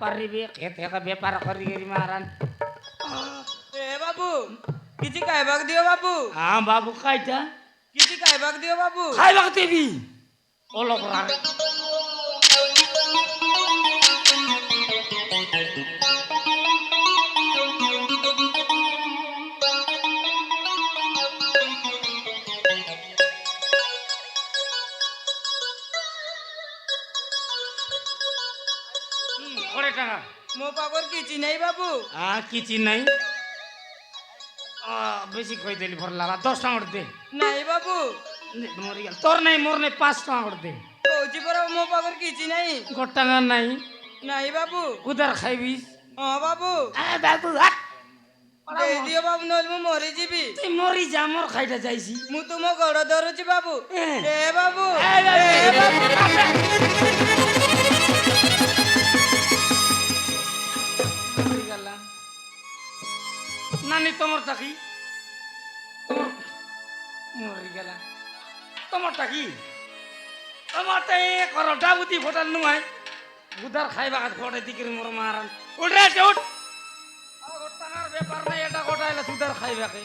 পারিবি খেতে বেপার করি করি মারান এ বাবু কিছু খাইবাক দিও বাবু হ্যাঁ বাবু খাইটা কিছু খাইবাক দিও বাবু খাইবাক দেবি অলক রাখ করে টাকা মো পাগর কিছু নেই বাবু হ্যাঁ কিছু নাই বেশি কই দিলি ভর লাগা 10 টাকা করে দে নাই বাবু মরি গেল তোর নাই মোর নাই 5 টাকা করে দে কৌছি পর মো পাগর কিছু নাই গোট টাকা নাই নাই বাবু উদার খাইবিস বাবু বাবু হাট দেই দিও বাবু নইলে মু মরি যাবি তুই মরি যা মোর খাইটা যাইছি মু তো মো গড় ধরুছি বাবু এ বাবু নানি তোমারটা কি তোমার মরি গেল তোমারটা কি তোমারটা এ করো ডাবুতি ফোটার নুমাই উদার খাইবা ফোটে দিকের মোর মারান উঠ রে উঠ টাকার ব্যাপার নাই এটা গোটাইলা উদার খাইবাকে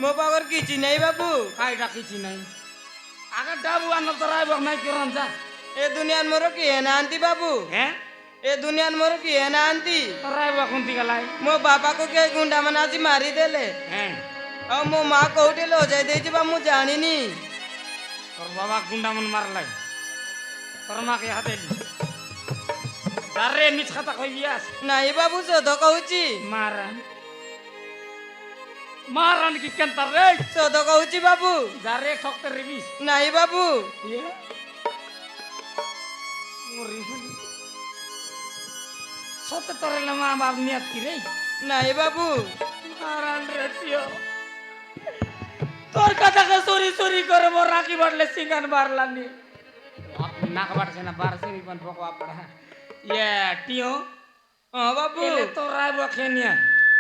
মো পাগর কিছু নেই বাবু খাইটা কিছু নাই আগে ডাবু আনো তো রাইবক নাই কিরণ যা এ দুনিয়ার মোর কি হেনা আনতি বাবু হ্যাঁ এ দুনিয়ার মোর কি হেনা আনতি রাইবক কোন দিকে লাই মো বাবাকে কে গুন্ডা মানে আজ মারি দেলে হ্যাঁ ଆଉ ମୋ ମା କୋଉଠି ଲଜାଇ ଦେଇଛି ବା ମୁଁ ଜାଣିନି তোর বাবা গুন্ডামন মারলাই তোর মাকে হাতেলি যারে মিছ কথা কইবি আস ନାଇଁ ବାବୁ ସୋଦ କହୁଛି মারান মারান কি কেনতা রে ସୋଦ କହୁଛି ବାବୁ যারে ঠকতে রিবিস ନାଇଁ ବାବୁ ইয়ে মরি সতে তোরে মা বাপ নিয়াত কি রে ନାଇଁ বাবু মারান রে তিও তোর কথাকে চুরি চুরি করে মোর রাখি বাটলে সিঙ্গান বারলানি নাক বাড়ছে না বারছে পন পকো পড়া ইয়ে টিও ହଁ ବାବୁ এলে তো রাইব খেনিয়া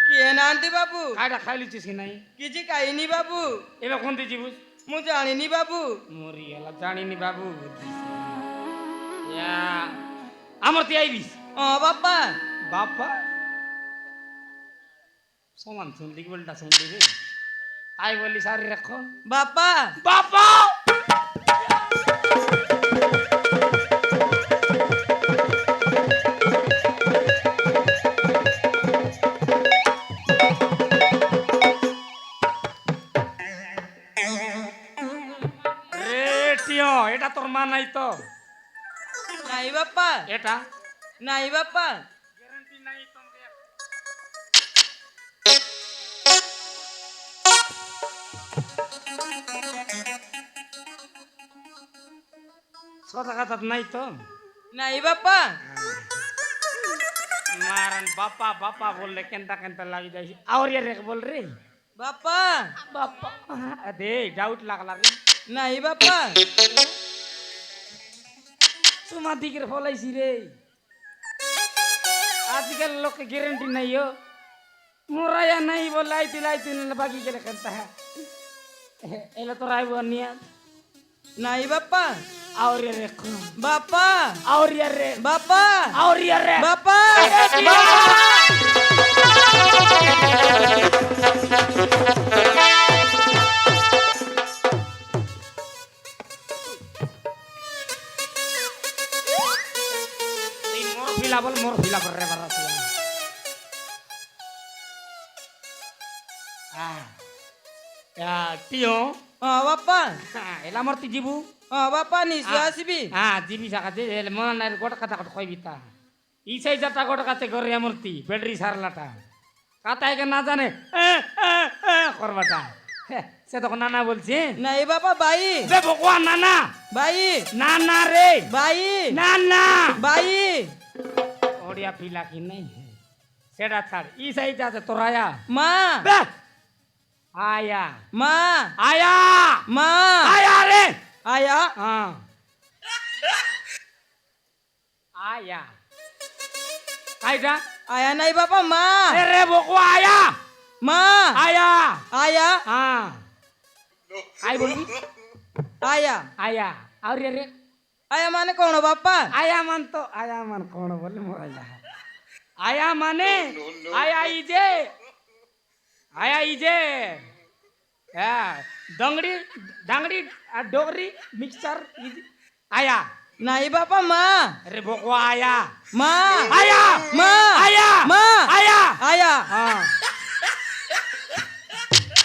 କିଏ ନାହାନ୍ତି ବାବୁ কাইটা খাইলিছিস কি নাই କିଛି ଖାଇନି ବାବୁ এবার কোন দিছিস ମୁଁ ଜାଣିନି ବାବୁ মরি গেল জানিনি বাবু ইয়া আমার তুই আইবিস ହଁ ବାପା বাপা সমান শুনলি বলটা শুনলি রে আই বলি সারি রাখো ବାପା বাপা রে টিও এটা তোর মা নাই তো ନାଇଁ ବାପା এটা ନାଇଁ ବାପା গ্যারান্টি নাই তোমাকে কথা কথা নাই তো ନାଇଁ ବାପା মারান বাপা বাপা বললে কেনটা কেনটা লাগি যাই আর ইয়ার রেখ বল রে ବାପା বাপা দে ডাউট লাগলা রে ନାଇଁ ବାପା তোমা দিকের ফলাইছি রে আজকাল লোকে গ্যারান্টি নাই ও মোরায়া নাই বলাইতি লাইতি বাকি গেলে কেনটা এলে তো রাইব নিয়া ନାଇଁ ବାପା আর ইয়ার রেখ ବାପା আর ইয়ার রে ବାପା আর ইয়ার রে ବାପା মোর ফিলাবল রে বারাসি টিও ହଁ ବାପା এলা মোর তি জিবু ହଁ ବାପା ନିଶ୍ଚୟ ଆସିବି হ্যাঁ জিবি সাকাতে মন নাই গোটা কথা কইবি তা ইসাই যাটা গোটা কাছে করে আমরতি ব্যাটারি সারলাটা কাতায় কে না জানে করবাটা সে তখন নানা বলছে ନାଇଁ ବାପା ବାଇ বে ভগবান নানা ବାଇ নানা রে ବାଇ নানা ବାଇ ওড়িয়া পিলা কি নাই সেটা ছাড় ইসাই যাতে তোরায়া মা বে আয়া মা আয়া মা আয়া রে আয়া হ্যাঁ আয়া আইডা আয়া নাই বাপা মা রে বকো আয়া মা আয়া আয়া হ্যাঁ আই বলবি আয়া আয়া আর রে ଆୟା ମାନେ କଣ ବାପା? ଆୟା ମାନ ତ ଆୟା ମାନ କଣ ବୋଲେ ମରିଲା। ଆୟା ମାନେ ଆୟା ଇଜେ ଆୟା ଇଜେ ଦଙ୍ଗଡ଼ି ডাংড়ি আর ডোগরি মিক্সচার আয়া ନାଇଁ ବାପା ମା রে বকওয়া আয়া ମା আয়া ମା আয়া ମା আয়া ଆୟା হ্যাঁ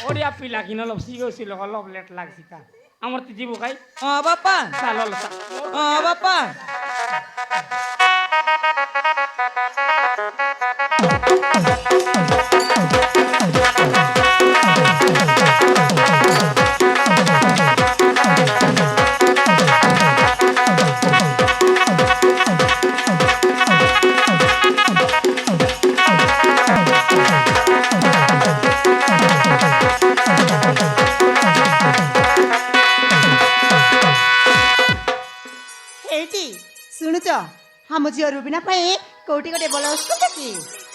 ওড়িয়া পিলা কিনা লব সিগো লব লব লেট লাগছি তা আমার তো জীব খাই ହଁ ବାପା চাল ହଁ ବାପା ଏଇଠି ଶୁଣୁଛ ଆମ ଝିଅ ରୁବିନା ପାଇଁ କୋଉଠି ଗୋଟେ ଭଲ ସ୍କୁଲ ଅଛି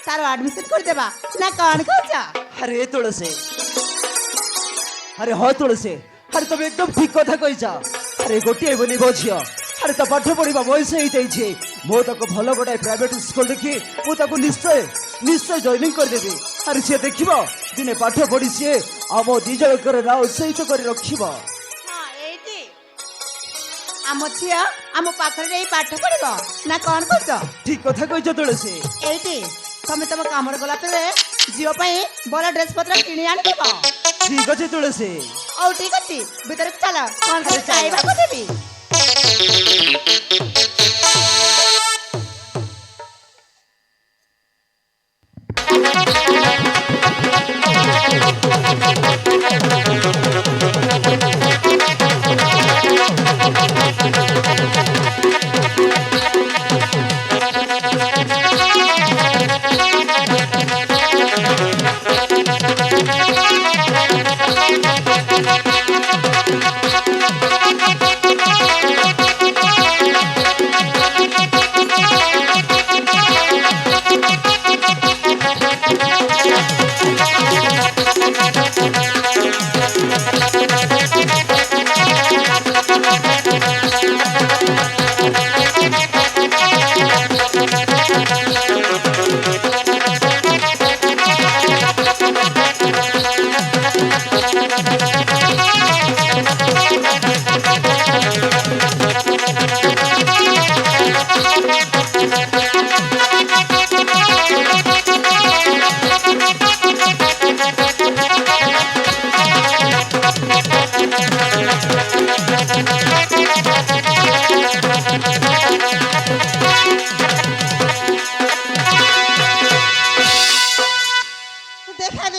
ତାର ଆଡମିସନ କରିଦେବା ନା କଣ କହୁଛ? अरे तुळसे अरे हाँ तुळसे अरे तुम एकदम ठीक कथा कहीचा अरे गोटे बोली बो झियो अरे ता पाठ पढ़ा बयस हो जाइए मो ताको भल गोटे प्राइवेट स्कूल देखी मु ताको निश्चय निश्चय जॉइनिंग करदेबी अरे सी देखिबो दिने पाठ पढ़ी सी आम दी जणकर नाम सहित कर रखिबो ହଁ ଏଇଠି ଆମ ଝିଅ ଆମ ପାଖରେ ଏଇ ପାଠ ପଢିବ ନା କଣ କହୁଛ? ठीक कथा कहीचा तुळसे ଏଇଠି ତମେ ତମ କାମରେ ଗଲା ପରେ ଝିଅ ପାଇଁ ଭଲ ଡ୍ରେସ ପତ୍ର କିଣି ଆଣିଥିବ। ठीक अच्छे तुळसे ହଉ ଠିକ ଅଛି ଭିତରକୁ ଚାଲ କଣ କଣ ଖାଇବାକୁ ଦେବି।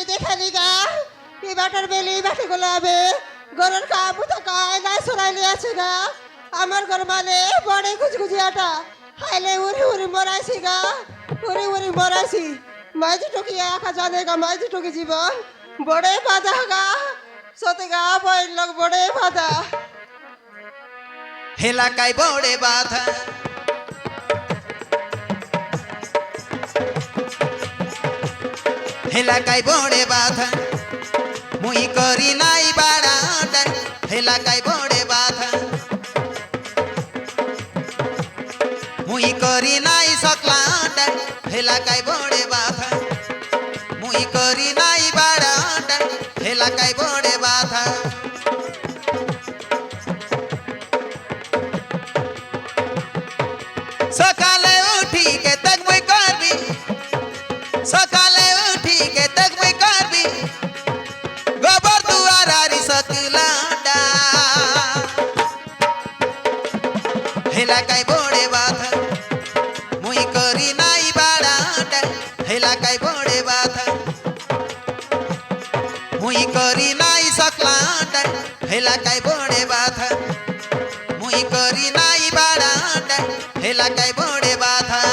দেখালি গা এই বাটার বেলি বাটে গোলাবে গরুর কাবু তো কায় নাই সরাইলে আছে গা আমার ঘর মানে বড় গুজগুজি আটা হাইলে উড়ি উড়ি মরাইছি গা উড়ি উড়ি মরাইছি মাঝি টুকি একা জানে গা মাঝি টুকি জীবন বড়ে বাধা গা সতে গা বই লোক বড়ে বাধা এলাকায় বড়ে বাধা এলাকায় বড়ে বাধা মুই করি নাই বাড়াটা এলাকায় বড়ে বাধা মুই করি নাই সকলাটা এলাকায় বড়ে বাধা মুই করি নাই বাড়াটা এলাকায় বড়ে বাধা সকালে উঠি কে তক মুই করবি সকালে উঠি কে তক মুই করবি গোবর দুয়ার আরি সকলাডা এলাকায় বড়ে বাধা মুই করি নাই বাড়াটা এলাকায় বড়ে বাধা মুই করি নাই সকলাডা এলাকায় বড়ে বাধা মুই করি নাই বাড়াটা এলাকায় বড়ে বাধা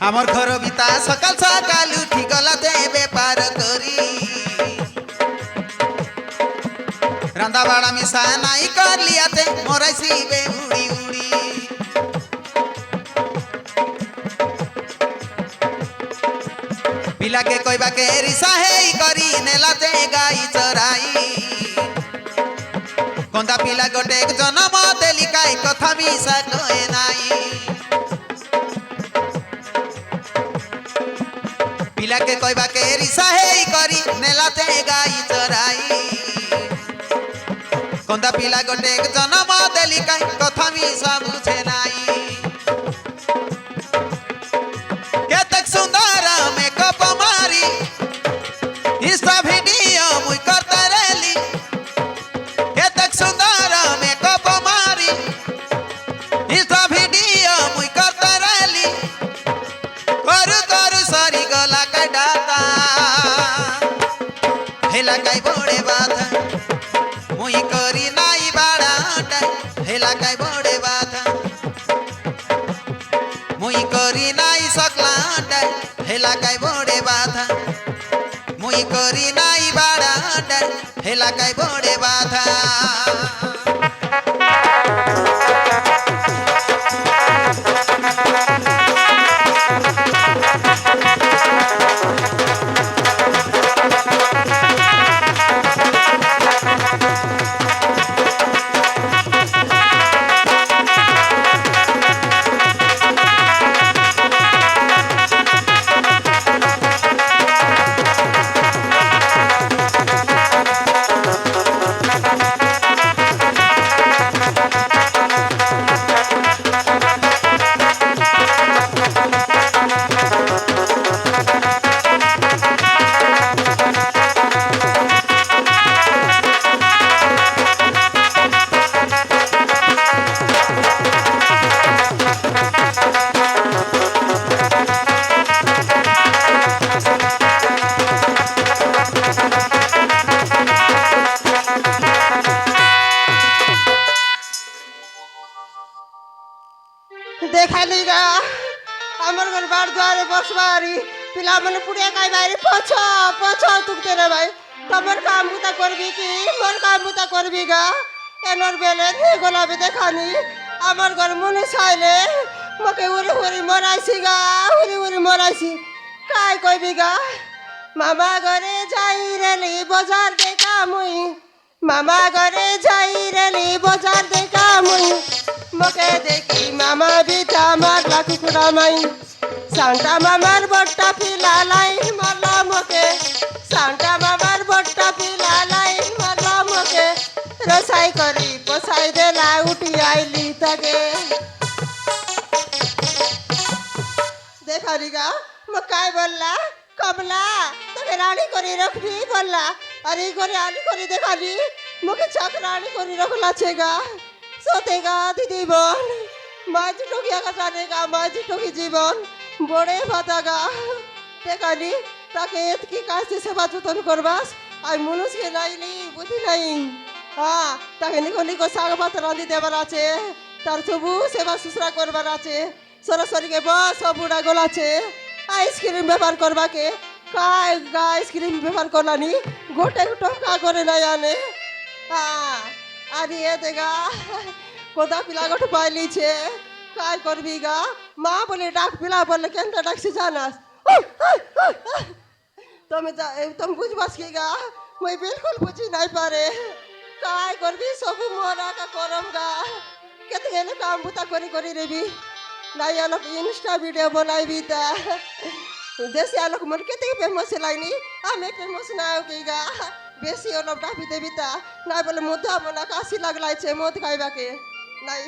আমার ঘর বিতা সকাল সকাল উঠি গলাতে বেপার করি রান্দা বাড়া মিশা নাই করলিয়াতে মরাইছি বে উড়ি উড়ি পিলাকে কইবাকে রিসা হেই করি নেলাতে গাই চরাই কন্দা পিলা গোটে জনম দেলি কাই কথা মিশা কয়ে নাই পিলাকে কইবাকে রিসা হেই করি নেলাতে গাই চরাই কন্দা পিলা গোটে জনম দেলি কাই কথা মিশা বুঝে নাই কেতক সুন্দর মেকআপ মারি ইনস্টা ভিডিও মুই করতে রেলি কেতক সুন্দর মেকআপ মারি ইনস্টা ভিডিও মুই করতে রেলি করু করু সরি গলা কাটাতা হেলা কাই বড়ে বাধা মুই করি নাই বাড়াটা হেলা কাই বড়ে বাধা মুই করি নাই সকলাটা হেলা কাই বড়ে বাধা মুই করি নাই বাড়াটা হেলা কাই বড়ে বাধা দেখালি গা আমার ঘর বার দুয়ারে বসবারি পিলা মানে পুড়িয়া খাই বাইরে পছ পছ তুকতে রে ভাই তোমার কাম বুতা করবি কি মোর কাম বুতা করবি গা এনর বেলে গোলাপি দেখানি আমার ঘর মনে চাইলে মকে উড়ি উড়ি মরাইছি গা উড়ি উড়ি মরাইছি কাই কইবি গা মামা ঘরে যাই রেলি বাজার দেখা মুই মামা ঘরে যাই রেলি বাজার দেখা মুই মকে দেখি মামা বিটা মারলা কুকুরা মাই সান্টা মামার বট্টা পিলালাই মারলা মকে সান্টা মামার বট্টা পিলালাই মারলা মকে রসাই করি পসাই দেলা উঠি আইলি তাকে দেখারি গা মকাই বললা কমলা তোকে রানী করে রাখবি বললা আরে করে রানী করে দেখালি মুখে চাক রানী করে রাখলাছে গা সতেগা দিদি বোন মাঝ টুকিয়া কাটানেগা মাঝ টুকি জীবন বড়ে ভাতাগা দেখালি তাকে এতকি কাছে সেবা যতন করবাস আর মানুষকে নাইলি বুঝি নাই হ্যাঁ তাকে নিকো নিকো শাক ভাত রাঁধি দেবার আছে তার সবু সেবা শুশ্রা করবার আছে সরাসরিকে বস বুড়া গোলাছে আইসক্রিম ব্যবহার করবাকে কাই গা আইসক্রিম ব্যবহার করলানি গোটে টকা করে নাই আনে হ্যাঁ আরে দেগা কোথা পিলা গোটে পাইলিছে কাই করবি গা মা বলে ডাক পিলা বললে কেনটা ডাকছি জানাস তুমি তুমি বুঝবাস কি গা মুই বিলকুল বুঝি নাই পারে কাই করবি সবু মোরা কা করম গা কেতে গেলে কাম বুতা করি করি রেবি নাই আলোক ইনস্টা ভিডিও বনাইবি তা দেশি আলোক মন কেতে ফেমস লাগনি আমি ফেমস না কি গা বেশি অলপ ডাবি দেবি তা নাই বলে মধ্যে মনা কাশি লাগলাইছে মদ খাইবাকে নাই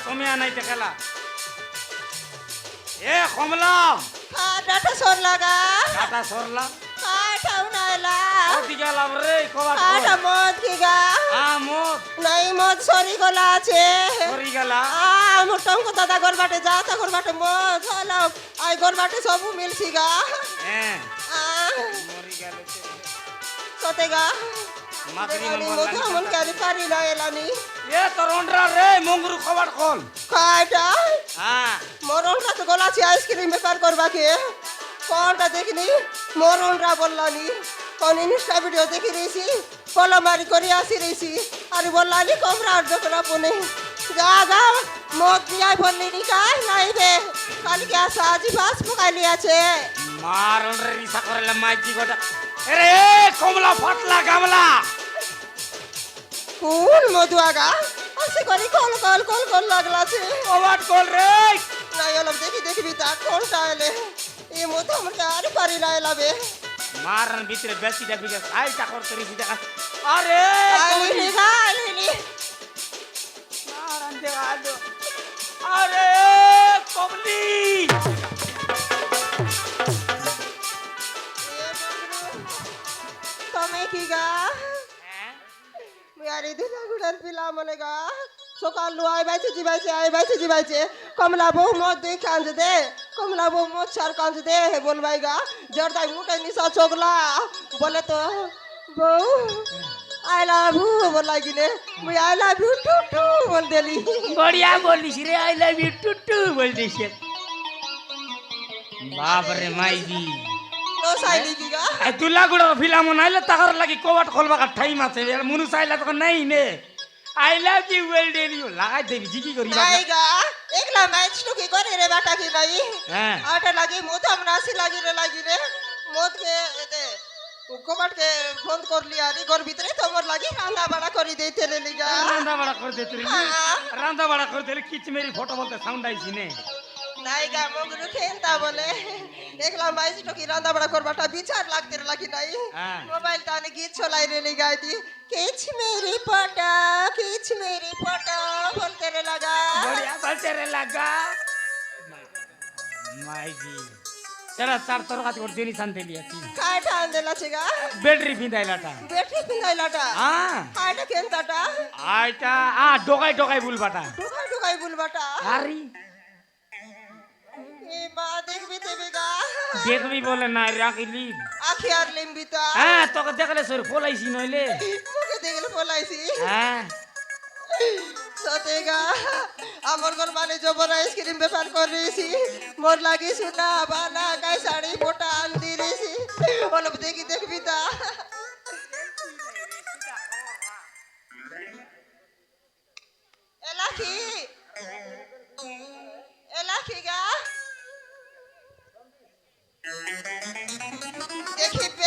সময় নাই খেলা এ কমলা খাটাটা সর লাগা কাটা সরলা খাটা উনাইলা ওটি গেলাম রে কবাট খাটা মদ কি গা মত নাই মদ সরি গলা আছে সরি গেলা আমার টঙ্ক দাদা ঘর বাটে যা তা ঘর বাটে মদ হলো আই ঘর বাটে সবু মিলছি গা হ্যাঁ মরি গেল সতে গা মাতরি আমি নম্বর মদ আমন কারি পারি না এলানি এ তোর অন্ডরা রে মঙ্গুরু কবাট খোল খাটা হ্যাঁ মরণরা তো গলা আছে আইসক্রিম বেপার করবা কে কোনটা দেখিনি মরণরা বললানি কোন ইনস্টা ভিডিও দেখি রয়েছি কলমারি করে আসি রয়েছি আর বললানি কমরার দোকান আপনি যা গা মদ নিয়ে বললি নি কাই নাই বে কালকে আসা আজি বাস পকাইলি আছে মার অন্ডরে রিসা করেলে মাইজি গোটা এরে কমলা ফাটলা গামলা কোন মধু আগা আসে করি কল কল কল কল লাগলাছে কবাট খোল রে নাই অলপ দেখি দেখবি তা কোনটা এলে এই মধু আমার আর পারি না এলাবে মারন ভিতরে বেশি দেখবি আইটা করতে রিসি দেখা আরে আইলি গাইলি মারন দেখা দো আরে কমলি তুমি কি গা মুয়ারি দিলা গুড়ার পিলা মনে গা সকাল আই বাইছে জিবাইছে কমলা বউ মদ দুই কাঞ্জ দে কমলা বউ মদ চার কাঞ্জ দে বলবাই গা জর্দাই মুটে নিশা চোগলা বলে তো বউ আই লাভ ইউ বলাই গিলে মুই আই লাভ ইউ টু টু বল দেলি बढ़िया बोलिस रे आई लव यू टुटू बोल दिस बाप रे माईजी नो साइली की गा ए तुला गुडा फिल्म नाइले तकर लागि कोवाट खोलबा का ठाई माछे मुनु साइला त नै ने आई लव यू वेल डेन यू लगाइ देबी जिकी गरी নাই গা একলা ম্যাচ তো কি করে রে বাটা কি নাই হ্যাঁ আটা লাগি মত আমরা আসি লাগি রে মত কে এতে কবাট কে বন্ধ কর লিয়া রে ঘর ভিতরে তোমার লাগি রান্না বাড়া করি দেইতে রে লিগা রান্দা बड़ा कर देते रे रांदा बड़ा कर देले किच मेरी फोटो बोलते साउंड आइছি নে নাই গা মগরু খেলতা বলে একলা ম্যাচ তো কি রান্না বাড়া করবাটা বিচার লাগতে রে লাগি নাই হ্যাঁ মোবাইল টানে গীত চলাই রে লিগাইতি কিছ মেরি পটা বলতে রে লাগা बढ़िया बोलते रे लगा माईजी तेरा चार तोर का कर देनी शांति लिया थी কাই ঠান দেলা ছিগা बैटरी पिंदाइलाटा বেটি পিনাইলাটা हां কাইটা কেনতাটা আইটা ডগাই ডগাই বুলবাটা ঢুকাই ঢুকাই বুলবাটা আরি এ মা দেখবি তেবিগা দেখবি বলে না রাখিলি আখি আর লিম্বিতা হ্যাঁ তোকে দেখলে সর ফলাইছি নইলে মুখে দেখলে বলাইছি হ্যাঁ সতেগা আমার ঘর মানে জবর আইসক্রিম ব্যাপার করেছি মোর লাগি সুনা বানা গাই শাড়ি মোটা আন দিয়েছি অলপ দেখি দেখবি তা